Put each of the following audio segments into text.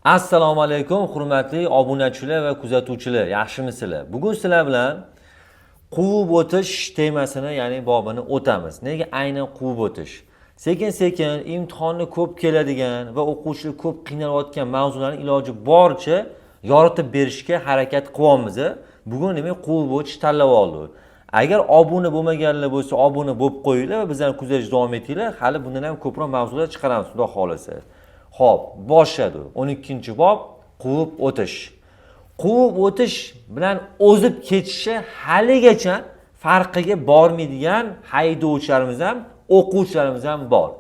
Assalomu alaykum, hurmatli obunachilar va kuzatuvchilar. Yaxshimisizlar? Bugun sizlar bilan quvib o'tish temasini, ya'ni bobini o'tamiz. Nega aynan quvib o'tish? Sekin-sekin imtihonni ko'p keladigan va o'quvchilar ko'p qiynalayotgan mavzularni iloji boricha yoritib berishga harakat qilyapmiz. Bugun nima quvib o'tish tanlab oldik. Agar obuna bo'lmaganlar bo'lsa, obuna bo'lib qo'yinglar va bizlarni kuzatishni davom etinglar. Hali bundan ham ko'proq mavzular chiqaramiz, xudo xolasa. Xo'p, boshladi. 12-bob quvib o'tish. Quvib o'tish bilan o'zib ketishi haligacha farqiga bormaydigan haydovchilarimiz ham, o'quvchilarimiz ham bor.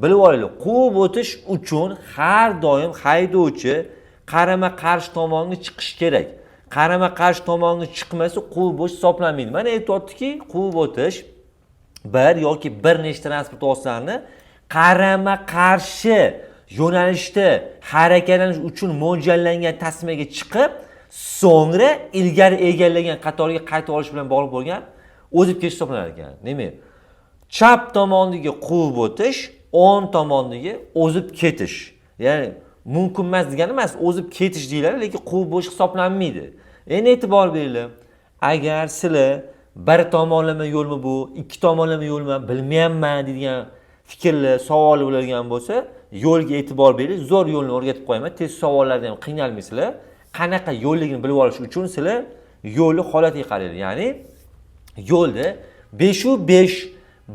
Bilib olaylik, quvib o'tish uchun har doim haydovchi qarama-qarshi tomonga chiqish kerak. Qarama-qarshi tomonga chiqmasa quvib o'tish hisoblanmaydi. Mana aytayaptiki, quvib o'tish bir yoki bir nechta transport vositalarini qarama-qarshi yo'nalishda harakatlanish uchun mo'ljallangan tasmaga chiqib, so'ngra ilgari egallagan qatorga qaytib olish bilan bog'liq bo'lgan o'zib ketish hisoblanar ekan. Demak, chap tomondagi quvib o'tish, o'ng tomondagi o'zib ketish. Ya'ni mumkin emas degani emas, o'zib ketish deyiladi, lekin quvib o'tish hisoblanmaydi. Endi e'tibor beringlar. Agar sizlar bir tomonlama yo'lmi bu, ikki tomonlama yo'lmi bilmayapman degan fikrlar, savol bo'ladigan bo'lsa, yo'lga e'tibor bering. Zo'r yo'lni o'rgatib qo'yaman. Tez savollarda ham qiynalmaysizlar. Qanaqa yo'lligini bilib olish uchun sizlar yo'lni holatiga qaraylik. Ya'ni yo'lda 5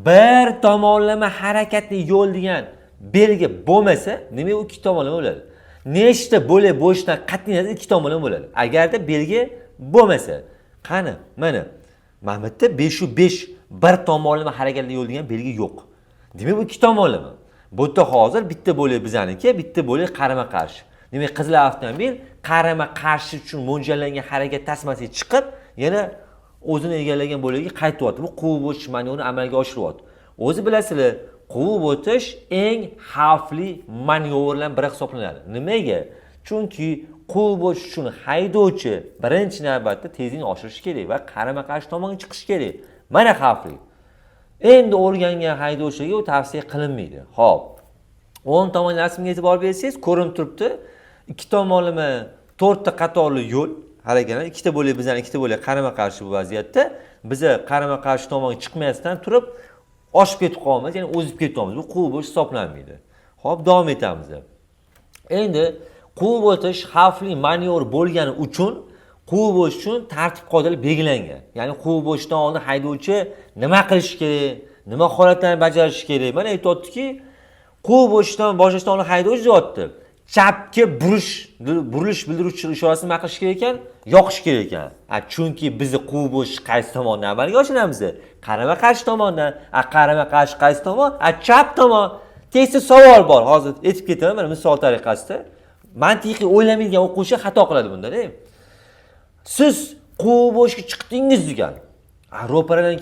bir tomonlama harakatli yo'l degan belgi bo'lmasa, nima u ikki tomonlama bo'ladi? Nechta bo'lak bo'lishdan qat'iy nazar ikki tomonlama bo'ladi. Agarda belgi bo'lmasa, qani? Mana bu yerda 5 bir tomonlama harakatli yo'l degan belgi yo'q. Demak, bu ikki tomonlama. Bu yerda hozir bitta bo'lak bizaniki, bitta bo'lak qarama-qarshi. Demak, qizil avtomobil qarama-qarshi uchun mo'ljallangan harakat tasmasiga chiqib, yana o'zini egallagan bo'lagi qaytyapti. Bu quvib o'tish manevrini amalga oshiryapti. O'zi bilasizlar, quvib o'tish eng xavfli manevrlardan biri hisoblanadi. Nimaga? Chunki quvib o'tish uchun haydovchi birinchi navbatda tezlikni oshirish kerak va qarama-qarshi tomonga chiqish kerak. Mana xavfli. Endi o'rgangan haydovchiga u tavsiya qilinmaydi. Xo'p. O'ng tomon rasmga e'tibor bersangiz, ko'rinib turibdi. Ikki tomonlama 4 ta qatorli yo'l harakatlanadi. Ikkita bo'lak bizdan ikkita bo'lak qarama-qarshi bu vaziyatda biz qarama-qarshi tomonga chiqmasdan turib oshib ketib qolamiz, ya'ni o'zib ketamiz. Bu quvib o'tish hisoblanmaydi. Xo'p, davom etamiz. Endi quvib o'tish xavfli manevr bo'lgani uchun quvib o'tish uchun tartib-qoidalar belgilangan. Ya'ni quvib o'tishdan oldin haydovchi nima qilish kerak, nima holatlarni bajarish kerak? Mana aytayaptiki, quvib o'tishdan boshlashdan oldin haydovchi deyapti. Chapga burilish bildiruvchi ishorasini nima qilish kerak ekan? Yoqish kerak ekan. Chunki bizni quvib o'tish qaysi tomondan amalga oshiramiz? Qarama-qarshi tomondan. Qarama-qarshi qaysi tomon? Chap tomon. Tezda savol bor. Hozir aytib ketaman, mana misol tariqasida. Mantiqiy o'ylamaydigan o'quvchi xato qiladi bunda-da. Siz quvib o'tishga chiqdingiz degan. Ro'paradan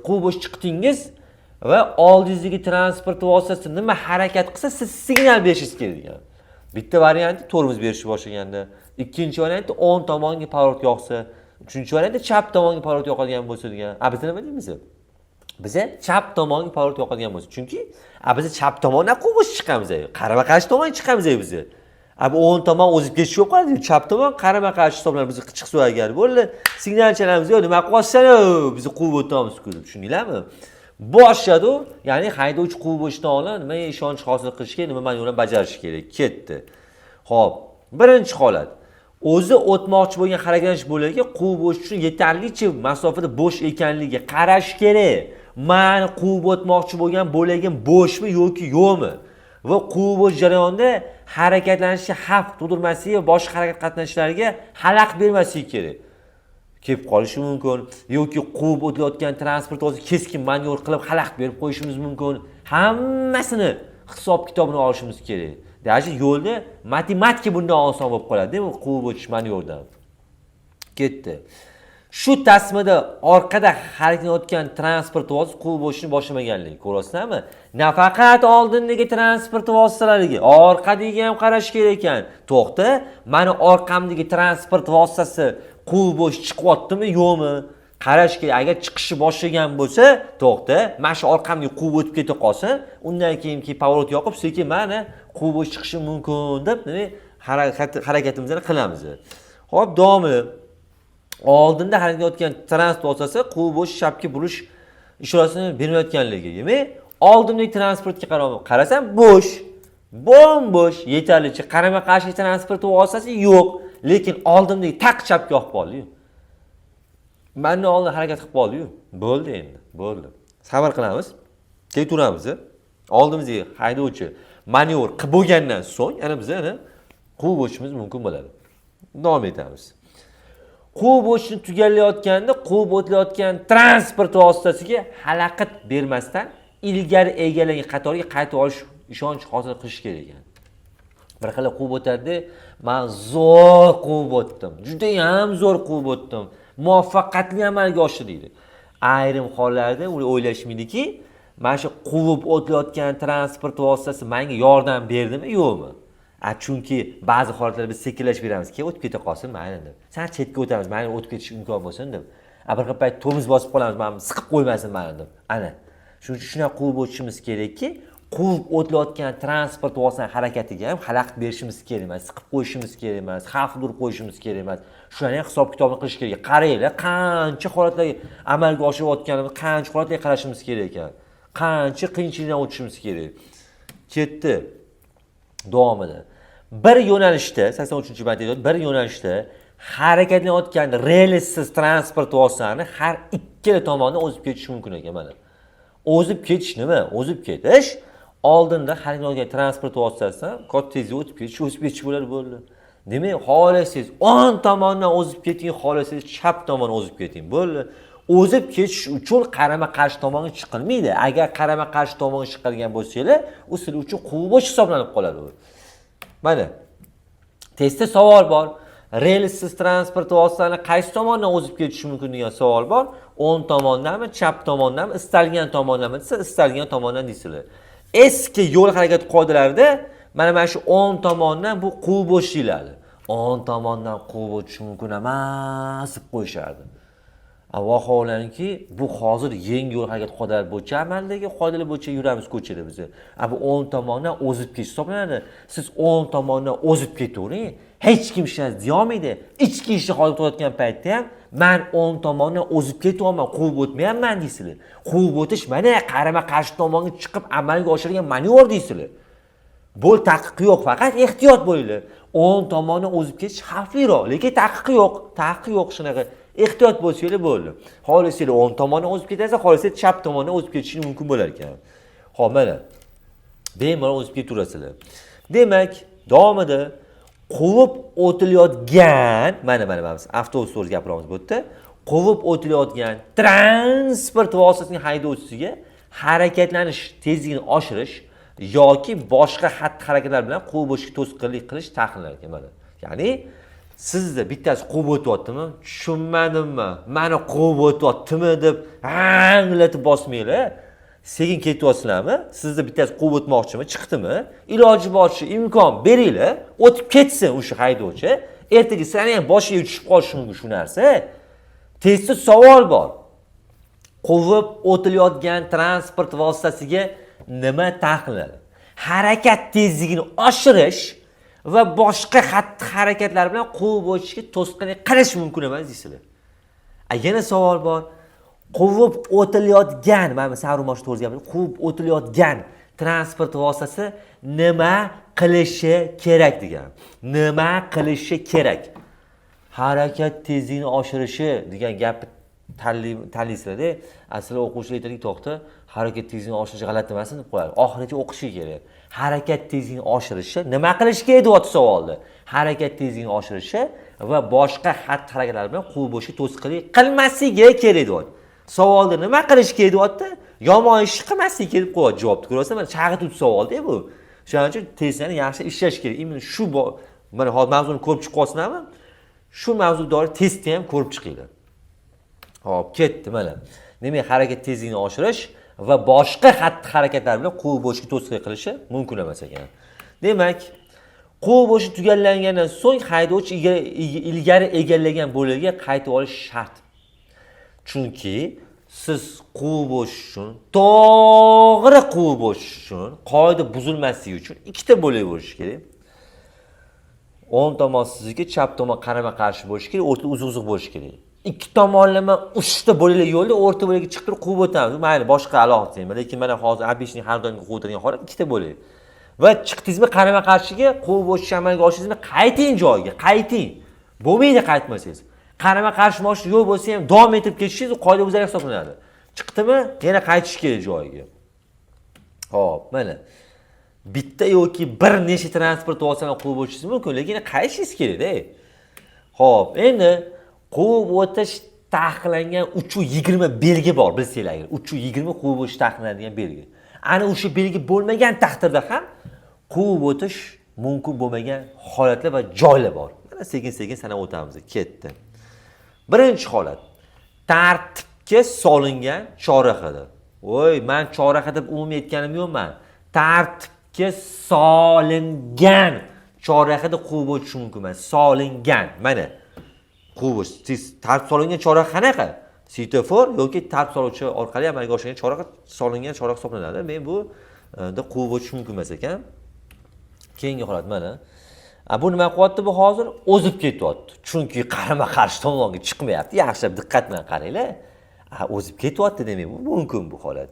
quvib o'tish chiqdingiz va oldingizdagi transport vositasi nima harakat qilsa, siz signal berishingiz kerak degan. Bitta varianti tormoz berishni boshlaganda, ikkinchi varianti o'ng tomonga pavorot yoqsa, uchinchi varianti chap tomonga pavorot yoqadigan bo'lsa degan. Biz nima deymiz? Biz chap tomonga pavorot yoqadigan bo'lsa, chunki biz chap tomondan quvib o'tish chiqamiz, qarama-qarshi tomonga chiqamiz biz. O'ng tomon o'zib ketish yo'q qoladi. Chap tomon qarama-qarshi hisoblanib biz chiqsa agar bo'ldi, signal chalamiz, "Yo, nima qilyapsan? Biz quvib o'tamiz-ku" deb tushundinglarmi? Boshladi, ya'ni haydovchi quvib o'tishdan oldin nima ishonch hosil qilish kerak, nima manevrni bajarish kerak. Ketdi. Xo'p, birinchi holat. O'zi o'tmoqchi bo'lgan harakatlanish bo'lagiga quvib o'tish uchun yetarlicha masofada bo'sh ekanligiga qarash kerak. Men quvib o'tmoqchi bo'lgan bo'lagim bo'shmi yoki yo'qmi? Va quvib o'tish jarayonida harakatlanishga xavf tug'dirmasligi va boshqa harakat qatnashchilariga xalaqit bermasligi kerak. Kelib qolishi mumkin yoki quvib o'tayotgan transport o'zi keskin manevr qilib xalaqit berib qo'yishimiz mumkin. Hammasini hisob-kitobini olishimiz kerak. Даже yo'lda matematika bundan oson bo'lib qoladi, deymi? Quvib o'tish manevrdan. Ketdi. Shu tasmada orqada harakatlanayotgan transport vositasi quvib o'tishni boshlamaganligi ko'rasizlarmi? Nafaqat oldindagi transport vositalariga, orqadagi ham qarash kerak ekan. To'xta, mana orqamdagi transport vositasi quvib o'tish chiqyaptimi, yo'qmi? Qarash kerak. Agar chiqishni boshlagan bo'lsa, to'xta, mana shu orqamga quvib o'tib keta qolsa, undan keyin pavorot yoqib, sekin mana quvib o'tish chiqishi mumkin deb harakatimizni qilamiz. Xo'p, davomi oldinda harakatlanayotgan transport vositasi quvi bo'sh chapga burish ishorasini bermayotganligi. Demak, oldimdagi transportga qarasam bo'sh, bo'sh, yetarlicha qarama-qarshi transport vositasi yo'q, lekin oldimdagi taq chapga olib qoldi-yu. Mendan oldin harakat qilib qoldi-yu. Bo'ldi endi, bo'ldi. Sabr qilamiz. Ketaveramiz. Oldimizga haydovchi manevr qilib bo'lgandan so'ng, yana biz quvib o'tishimiz mumkin bo'ladi. Davom etamiz. Quvib o'tishni tugallayotganda, quvib o'tilayotgan transport vositasiga xalaqit bermasdan ilgari egallagan qatorga qaytib olish ishonch hosil qilish kerak ekan. Bir xil quvib o'tadi, men zo'r quvib o'tdim. Juda ham zo'r quvib o'tdim. Muvaffaqiyatli amalga oshirdi. Ayrim hollarda ular o'ylashmaydiki, mana shu quvib o'tilayotgan transport vositasi menga yordam berdimi, yo'qmi? Chunki ba'zi holatlarda biz sekinlashib beramiz, keyin o'tib keta qolsin, mayli deb. Sal chetga o'tamiz, mayli o'tib ketish imkon bo'lsin deb. Bir xil payt tormoz bosib qolamiz, meni siqib qo'ymasin mayli deb. Ana. Shuning uchun shunday quvib o'tishimiz kerakki, quvib o'tilayotgan transport vositasining harakatiga ham xalaqit berishimiz kerak emas, siqib qo'yishimiz kerak emas, xavf urib qo'yishimiz kerak emas. Shularni hisob kitobini qilish kerak. Qaranglar, qancha holatlarga amalga oshirayotganimizni, qancha holatlarga qarashimiz kerak ekan. Qancha qiyinchilikdan o'tishimiz kerak. Ketdi. Davomida. Bir yo'nalishda, 83-bandda bir yo'nalishda harakatlanayotgan relsiz transport vositalarini har ikkala tomondan o'zib ketish mumkin ekan mana. O'zib ketish nima? O'zib ketish oldinda harakatlanayotgan transport vositasidan katta tezlikda o'tib ketish bo'ladi. Demak, xohlasangiz o'ng tomondan o'zib keting, xohlasangiz chap tomondan o'zib keting. Bo'ldi. O'zib ketish uchun qarama-qarshi tomonga chiqilmaydi. Agar qarama-qarshi tomonga chiqilgan bo'lsangiz, u sizlar uchun quvib bo'sh hisoblanib qoladi. Mana. Testda savol bor. Relsiz transport vositalarini qaysi tomondan o'zib ketish mumkin degan savol bor. O'ng tomondanmi, chap tomondanmi, istalgan tomondanmi desa, istalgan tomondan deysizlar. Eski yo'l harakati qoidalarida mana shu o'ng tomondan bu quvib bo'sh deyiladi. O'ng tomondan quvib o'tish mumkin emas deb qo'yishardi. Vaholanki, bu hozir yangi yo'l harakati qoidalari bo'yicha amaldagi qoidalar bo'yicha yuramiz ko'chada biz. Bu o'ng tomondan o'zib ketish hisoblanadi. Siz o'ng tomondan o'zib ketavering, hech kim ishingiz deyolmaydi. Ichki ishni hol qilayotgan paytda ham men o'ng tomondan o'zib ketyapman, quvib o'tmayapman deysizlar. Quvib o'tish mana qarama-qarshi tomonga chiqib amalga oshirilgan manevr deysizlar. Bu taqiq yo'q, faqat ehtiyot bo'linglar. O'ng tomondan o'zib ketish xavfliroq, lekin taqiq yo'q. Taqiq yo'q shunaqa. Ehtiyot bo'lsangiz bo'ldi. Xohlasangiz o'ng tomondan o'zib ketasiz, xohlasangiz chap tomondan o'zib ketishingiz mumkin bo'lar ekan. Xo'p, mana. Bemalol o'zib ketaverasizlar. Demak, davomida quvib o'tilayotgan, mana biz avtobus to'g'risida gapiramiz bu yerda. Quvib o'tilayotgan transport vositasining haydovchisiga harakatlanish tezligini oshirish yoki boshqa xatti-harakatlar bilan quvib bo'shga to'sqinlik qilish taqiqlangan mana. Ya'ni sizda bittasi quvib o'tyaptimi? Tushunmadimmi? Meni quvib o'tyaptimi deb anglatib bosmanglar. Sekin ketyapsizlarmi? Sizda bittasi quvib o'tmoqchimi? Chiqdimi? Iloji boricha imkon beringlar, o'tib ketsin o'sha haydovchi. Ertaga sizlarning ham boshiga tushib qolishi mumkin shu narsa. Testda savol bor. Quvib o'tilayotgan transport vositasiga nima taqiqlanadi? Harakat tezligini oshirish va boshqa xatti-harakatlar bilan quvib o'tishga to'sqinlik qilish mumkin emas deysizlar. Yana savol bor. Quvib o'tilayotgan, mana Sarumosh to'g'ri gapirdim. Quvib o'tilayotgan transport vositasi nima qilishi kerak degan. Nima qilishi kerak? Harakat tezligini oshirishi degan gapni tanlaysizlar-da. Aslida o'quvchilar aytadiki, to'xta, harakat tezligini oshirish g'alati emasmi deb qo'yadi. Oxirigacha o'qishi kerak. Harakat tezligini oshirishi nima qilish kerak deyapti savolda. Harakat tezligini oshirishi va boshqa xatti-harakatlar bilan quvib bo'shga to'sqinlik qilmasligi kerak deyapti. Savolda nima qilish kerak deyapti? Yomon ish qilmasligi kerak deb qo'yadi javobni. Ko'rasizlar, mana chaqirib savolda bu. Shuning uchun testlarni yaxshi ishlash kerak. Imенно shu mana hozir mavzuni ko'rib chiqyapsizlarmi? Shu mavzu doir testni ham ko'rib chiqinglar. Hop, ketdi mana. Demak, harakat tezligini oshirish va boshqa xatti-harakatlar bilan quvib bo'shga to'sqinlik qilishi mumkin emas ekan. Demak, quvib bo'shi tugallangandan so'ng haydovchi ilgari egallagan bo'lgiga qaytib olish shart. Chunki siz quvib bo'sh uchun, to'g'ri quvib bo'sh uchun, qoida buzilmasligi uchun ikkita bo'lak bo'lishi kerak. o'ng tomon sizniki, chap tomon qarama-qarshi bo'lishi kerak, o'rtada uzuq-uzuq bo'lishi kerak. Ikki tomonlama uchta bo'lakli yo'lda o'rta bo'lakka chiqib turib quvib o'tamiz. Mayli, boshqa alohida tema, lekin mana hozir obishning har doim quvib o'tadigan holat ikkita bo'lak. Va chiqdingizmi qarama-qarshiga quvib o'tish amalga oshiringizmi, qayting joyiga, qayting. Bo'lmaydi qaytmasangiz. Qarama-qarshi mashina yo'l bo'lsa ham davom etib ketishingiz qoidabuzarlik hisoblanadi. Chiqdimi, yana qaytish kerak joyiga. Xo'p, mana bitta yoki bir nechta transport vositani quvib o'tishingiz mumkin, lekin qaytishingiz kerak-da. Xo'p, endi quvib o'tish taqiqlangan 320 belgi bor, bilsanglar. 320 quvib o'tish taqiqlanadigan belgi. Ana o'sha belgi bo'lmagan taqdirda ham quvib o'tish mumkin bo'lmagan holatlar va joylar bor. Mana sekin-sekin sanab o'tamiz. Ketdi. Birinchi holat. Tartibga solingan chorrahadir. Voy, men chorraha deb umumiy aytganim yo'qman. Tartibga solingan chorrahada quvib o'tish mumkin emas. Solingan. Mana quvib o'tish. Tartib solingan chorraha qanaqa? Svetofor yoki tartib soluvchi orqali amalga oshirilgan chorraha solingan chorraha hisoblanadi. Men bu da quvib o'tish mumkin emas ekan. Keyingi holat mana. Bu nima qilyapti bu hozir? O'zib ketyapti. Chunki qarama-qarshi tomonga chiqmayapti. Yaxshilab diqqat bilan qaranglar. O'zib ketyapti demak, bu mumkin bu holat.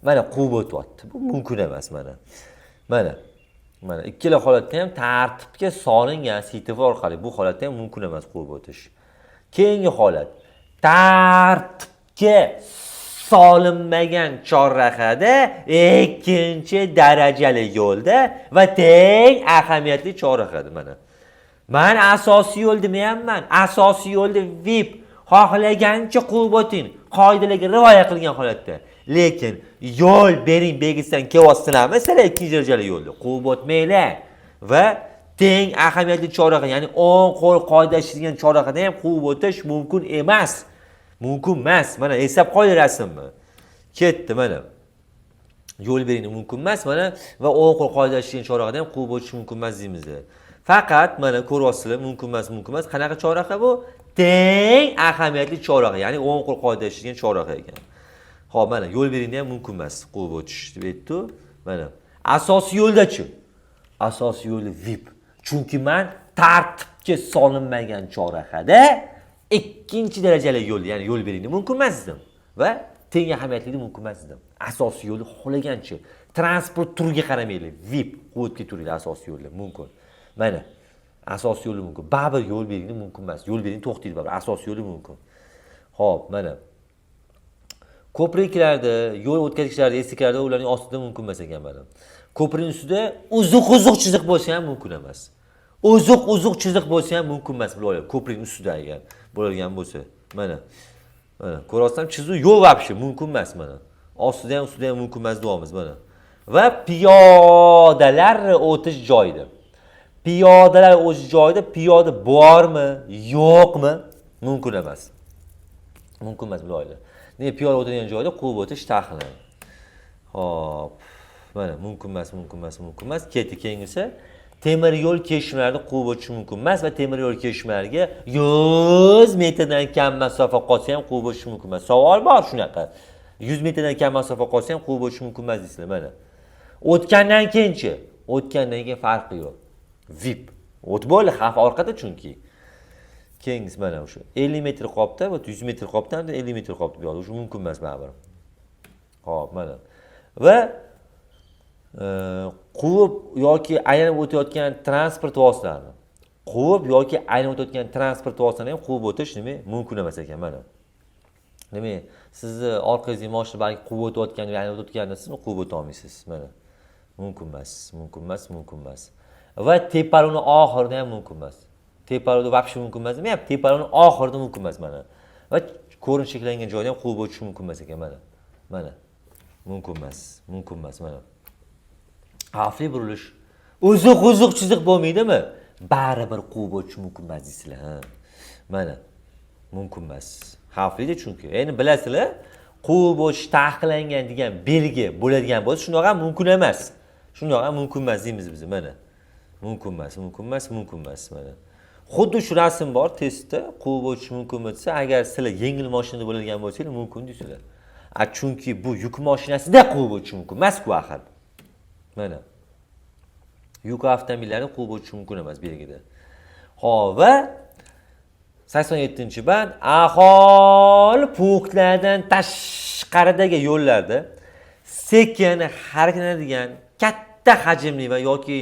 Mana quvib o'tyapti. Bu mumkin emas mana. Mana ikkala holatda ham tartibga solingan svetofor orqali bu holatda ham mumkin emas quvib o'tish. Keyingi holat. Tartibga solinmagan chorrahada ikkinchi darajali yo'lda va teng ahamiyatli chorrahada mana. Men asosiy yo'l demayapman. Asosiy yo'lda VIP xohlagancha quvib o'ting. Qoidalarga rioya qilgan holatda. Lekin yo'l bering belgisidan kelyapsizlarmi? Sizlar ikkinchi darajali yo'lda quvib o'tmanglar va teng ahamiyatli chorraha, ya'ni o'ng qo'l qoidalashtirilgan chorrahada ham quvib o'tish mumkin emas. Mumkin emas. Mana hisob qoidalasizmi? Ketdi mana. Yo'l bering mumkin emas mana va o'ng qo'l qoidalashtirilgan chorrahada ham quvib o'tish mumkin emas deymiz. Faqat mana ko'ryapsizlar, mumkin emas. Qanaqa chorraha bu? Teng ahamiyatli chorraha, ya'ni o'ng qo'l qoidalashtirilgan chorraha ekan. Xo'p, mana yo'l beringda ham mumkin emas quvib o'tish deb aytdi. Mana asosiy yo'lda-chi? Asosiy yo'li VIP. Chunki men tartibga solinmagan chorrahada ikkinchi darajali yo'l, ya'ni yo'l beringda mumkin emas dedim va teng ahamiyatli mumkin emas dedim. Asosiy yo'lni xohlagancha transport turiga qaramaylik. VIP quvvatga turinglar asosiy yo'lda mumkin. Mana asosiy yo'li mumkin. Baribir yo'l beringda mumkin emas. Yo'l bering to'xtaydi baribir. Asosiy yo'li mumkin. Xo'p, mana ko'priklarda, yo'l o'tkazgichlarda, esiklarda ularning ostida mumkin emas ekan mana. Ko'prik ustida uzuq-uzuq chiziq bo'lsa ham mumkin emas. Uzuq-uzuq chiziq bo'lsa ham mumkin emas bular. Ko'prik ustida agar bo'lgan bo'lsa. Mana ko'ryapsizmi? Chizuv yo'q vobshe mumkin emas mana. Ostida ham mumkin emas deyapmiz mana. Va piyodalar o'tish joyida. Piyodalar o'tish joyida piyoda bormi, yo'qmi? Mumkin emas. Mumkin emas bular. Ne piyoda o'tirgan joyda quvib o'tish taqiqlanadi. Xo'p. Mana mumkin emas. Ketdi keyingisi. Temir yo'l kesishmalarida quvib o'tish mumkin emas va temir yo'l kesishmalariga 100 metrdan kam masofa qolsa ham quvib o'tish mumkin emas. Savol bor shunaqa. 100 metrdan kam masofa qolsa ham quvib o'tish mumkin emas deysizlar mana. O'tgandan keyinchi, o'tgandan keyin farqi yo'q. VIP. O't bo'ldi, xavf orqada chunki. Keyingisi mana o'sha 50 metr qolibdi va 100 metr qolibdi, hamda 50 metr qolibdi bu yoqda. O'sha mumkin emas baribir. Xo'p, mana. Va quvib yoki aylanib o'tayotgan transport vositalarini quvib yoki aylanib o'tayotgan transport vositalarini ham quvib o'tish nima mumkin emas ekan mana. Nima? Sizni orqangizga mashina balki quvib o'tayotgan yoki aylanib o'tayotganda sizni quvib o'ta olmaysiz mana. Mumkin emas. Va teparuni oxirida ham mumkin emas. Teparuni vobshe mumkin emas demayapti. Teparuni oxirida mumkin emas mana. Va ko'rin cheklangan joyda ham quvib o'tish mumkin emas ekan mana. Mana. Mumkin emas mana. Xavfli burilish. Uzuq chiziq bo'lmaydimi? Baribir quvib o'tish mumkin emas deysizlar. Mana. Mumkin emas. Xavfli chunki. Endi bilasizlar, quvib o'tish taqiqlangan degan belgi bo'ladigan bo'lsa, shundoq ham mumkin emas. Shundoq ham mumkin emas deymiz biz mana. Mumkin emas mana. Xuddi shu rasm bor testda quvib o'tish mumkin bo'lsa, agar sizlar yengil mashinada bo'ladigan bo'lsangiz mumkin deysizlar. Chunki bu yuk mashinasida quvib o'tish mumkin emas-ku axir. Mana. yuk avtomobillarni quvib o'tish mumkin emas belgida. Xo'p, va 87-band aholi punktlardan tashqaridagi yo'llarda sekin harakatlanadigan katta hajmli va yoki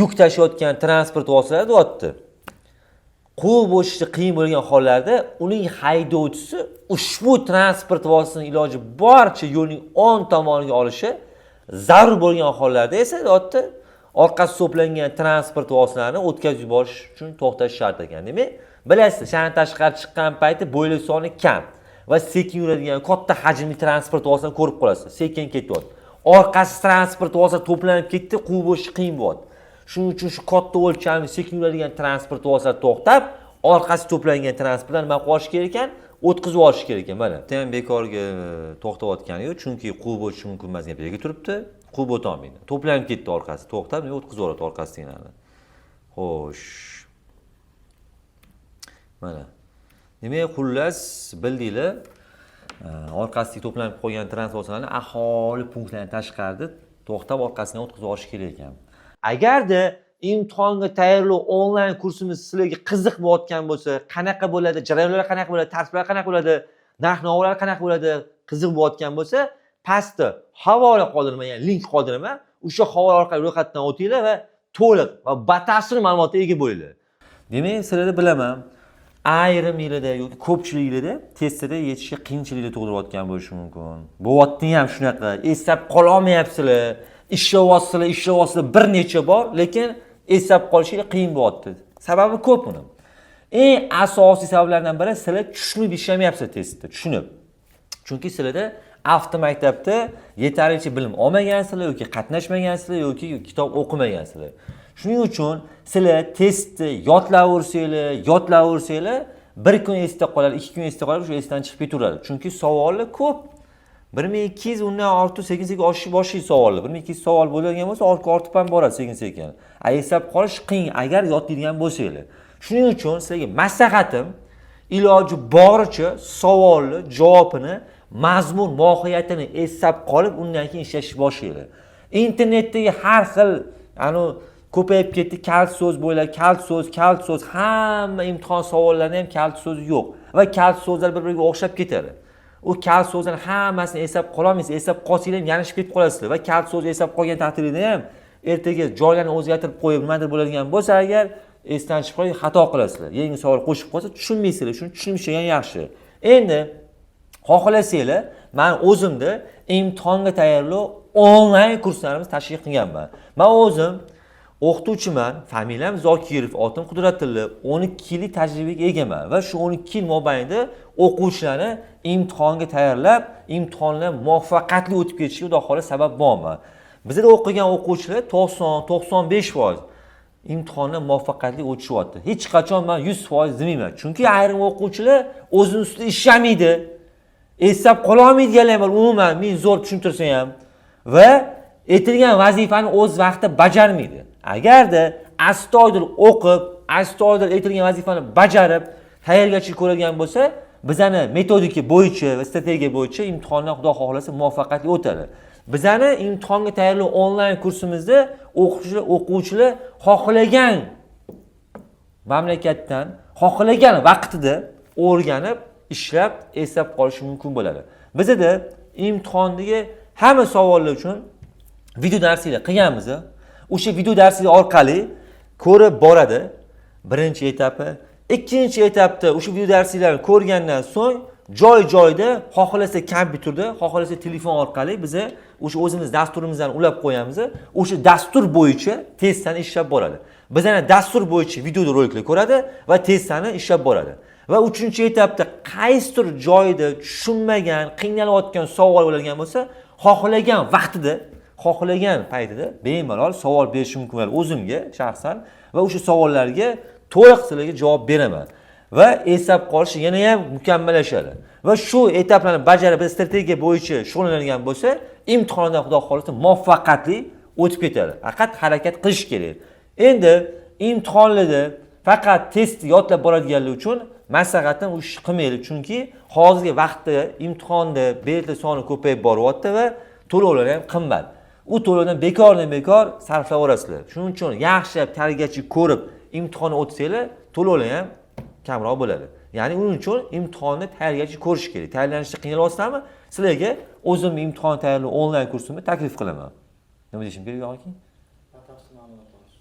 yuk tashiyotgan transport vositalari deyapti. Quvib o'tishi qiyin bo'lgan hollarda uning haydovchisi ushbu transport vositasini iloji boricha yo'lning o'ng tomoniga olishi zarur bo'lgan hollarda esa deyapti, orqasi to'plangan transport vositalarini o'tkazib yuborish uchun to'xtash shart ekan. Demak, bilasiz, shahar tashqari chiqqan payti bo'yli soni kam va sekin yuradigan katta hajmli transport vositasini ko'rib qolasiz. Sekin ketyapti. Orqasi transport vositasi to'planib ketdi, quvib o'tish qiyin bo'ladi. Shuning uchun shu katta o'lchamli sekin yuradigan transport vositasi to'xtab, orqasi to'plangan transportlar nima qilish kerak ekan? O'tkazib yuborish kerak ekan. Mana, ham bekorga to'xtayotgani yo'q, chunki quvib o'tish mumkin emas deb belgi turibdi. Quvib o'ta olmaydi. To'planib ketdi orqasi, to'xtab, o'tkazib yuboradi orqasidan. Xo'sh. Mana. Demak, xullas bildinglar, orqasiga to'planib qolgan transportlarni aholi punktlardan tashqarida to'xtab orqasidan o'tkazib yuborish kerak ekan. Agarda imtihonga tayyorlov onlayn kursimiz sizlarga qiziq bo'layotgan bo'lsa, qanaqa bo'ladi, jarayonlar qanaqa bo'ladi, tartiblar qanaqa bo'ladi, narx-navolar qanaqa bo'ladi, qiziq bo'layotgan bo'lsa, pastda havola qoldirma, ya'ni link qoldiraman. O'sha havola orqali ro'yxatdan o'tinglar va to'liq va batafsil ma'lumotga ega bo'linglar. Demak, sizlarni bilaman, ayrim yilida yoki ko'pchilik yilida testda yetishga qiyinchiliklar tug'dirayotgan bo'lishi mumkin. Bo'yotdi ham shunaqa, eslab qola olmayapsizlar. Ishlayapsizlar bir necha bor, lekin eslab qolishingiz qiyin bo'lyapti. Sababi ko'p buni. Eng asosiy sabablardan biri sizlar tushunib ishlamayapsizlar testda, tushunib. Chunki sizlarda avtomaktabda yetarlicha bilim olmagansizlar yoki qatnashmagansizlar yoki kitob o'qimagansizlar. Shuning uchun sizlar testni yodlayversanglar, bir kun esda qoladi, 2 kun esda qoladi, shu esdan chiqib ketaveradi. Chunki savollar ko'p. 1200 undan ortib sekin-sekin oshib boshlaydi savollar. 1200 savol bo'lgan bo'lsa, ortib ham boradi sekin-sekin. Eslab qolish qiyin agar yodlaydigan bo'lsanglar. Shuning uchun sizlarga maslahatim, iloji boricha savolni, javobini, mazmun mohiyatini eslab qolib, undan keyin ishlashni boshlanglar. Internetdagi har xil, ko'payib ketdi kalt so'z bo'ylar, kalt so'z, hamma imtihon savollarining ham kalt so'zi yo'q va kalt so'zlar bir-biriga o'xshab ketadi. U kalt so'zlarning hammasini eslab qololmaysiz, eslab qolsanglar ham yanglishib ketib qolasizlar va kalt so'z eslab qolgan taqdirda ham ertaga joylarni o'zgartirib qo'yib nimadir bo'ladigan bo'lsa, agar esdan chiqib qolib xato qilasizlar. Yangi savol qo'shib qolsa tushunmaysizlar, shuni tushunishgan yaxshi. Endi xohlasanglar, men o'zimda imtihonga tayyorlov onlayn kurslarimiz tashkil qilganman. Men o'zim o'qituvchiman, familiyam Zokirov, otim Qudratilla, 12 yillik tajribaga egaman va shu 12 yil mobaynida o'quvchilarni imtihonga tayyorlab, imtihonlar muvaffaqiyatli o'tib ketishiga xudo xohlasa sabab bo'lman. Bizda o'qigan o'quvchilar 90-95% imtihonlar muvaffaqiyatli o'tishyapti. Hech qachon men 100% demayman. Chunki ayrim o'quvchilar o'zini ustida ishlamaydi. Eslab qola olmaydiganlar bor, umuman men zo'r tushuntirsam ham va aytilgan vazifani o'z vaqtida bajarmaydi. Agarda astoydil o'qib, astoydil aytilgan vazifani bajarib, tayyorgarchilik ko'radigan bo'lsa, bizani metodika bo'yicha va strategiya bo'yicha imtihonlar xudo xohlasa muvaffaqiyatli o'tadi. Bizani imtihonga tayyorlov onlayn kursimizda o'quvchilar xohlagan mamlakatdan, xohlagan vaqtida o'rganib, ishlab, eslab qolishi mumkin bo'ladi. Bizda imtihondagi hamma savollar uchun video darslar qilganmiz. O'sha video darslar orqali ko'rib boradi. Birinchi etapi, ikkinchi etapda o'sha video darslarni ko'rgandan so'ng joy-joyda, xohlasa kompyuterda, xohlasa telefon orqali biz o'sha o'zimiz dasturimizdan ulab qo'yamiz. O'sha dastur bo'yicha testni ishlab boradi. Bizani dastur bo'yicha videoda roliklar ko'radi va testni ishlab boradi. Va 3-etapda qaysidir joyda tushunmagan, qiynalayotgan savol bo'ladigan bo'lsa, xohlagan vaqtida, xohlagan paytida bemalol savol berish mumkin bo'ladi o'zimga shaxsan va o'sha savollarga to'liq sizlarga javob beraman. Va eslab qolish yana ham mukammallashadi. Va shu etaplarni bajarib strategiya bo'yicha shug'ullanadigan bo'lsa, imtihondan xudo xolisa muvaffaqiyatli o'tib ketadi. Faqat harakat qilish kerak. Endi imtihonlarda faqat test yodlab boradiganlar uchun maslahatim u ish qilmaylik, chunki hozirgi vaqtda imtihonda belgilar soni ko'payib boryapti va to'lovlar ham qimmat. u to'lovdan bekor sarflayverasizlar. Shuning uchun yaxshilab tarbiyachi ko'rib imtihonni o'tsanglar, to'lovlar ham kamroq bo'ladi. Ya'ni uning uchun imtihonni tarbiyachi ko'rish kerak. Tayyorlanishda qiynalyapsizlarmi? Sizlarga o'zim imtihon tayyorlash onlayn kursimni taklif qilaman. Nima deyishim kerak yoki? Batafsil ma'lumot olish.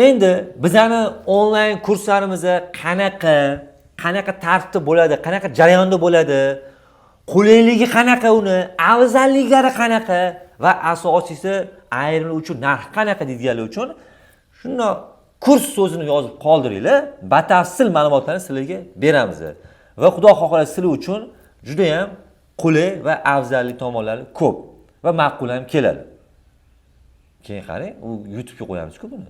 Endi bizning onlayn kurslarimizda qanaqa tartibda bo'ladi, qanaqa jarayonda bo'ladi, qulayligi qanaqa uni, afzalliklari qanaqa va asosiysi ayrimlar uchun narx qanaqa deydiganlar uchun shundoq kurs so'zini yozib qoldiringlar, batafsil ma'lumotlarni sizlarga beramiz. Va xudo xohlasa sizlar uchun juda ham qulay va afzallik tomonlari ko'p va ma'qul ham keladi. Keyin qarang, u YouTube'ga qo'yamiz-ku buni.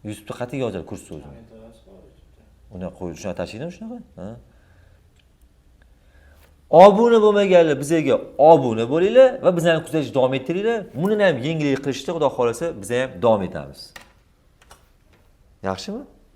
YouTube'da qat'iy yozadi kurs so'zini. Uni qo'yib shuna tashlaydimi shunaqa? Ha? Obuna bo'lmaganlar bizga obuna bo'linglar va bizlarni kuzatishni davom ettiringlar. Buni ham yengillik qilishda xudo xolasa biz ham davom etamiz. Yaxshimi?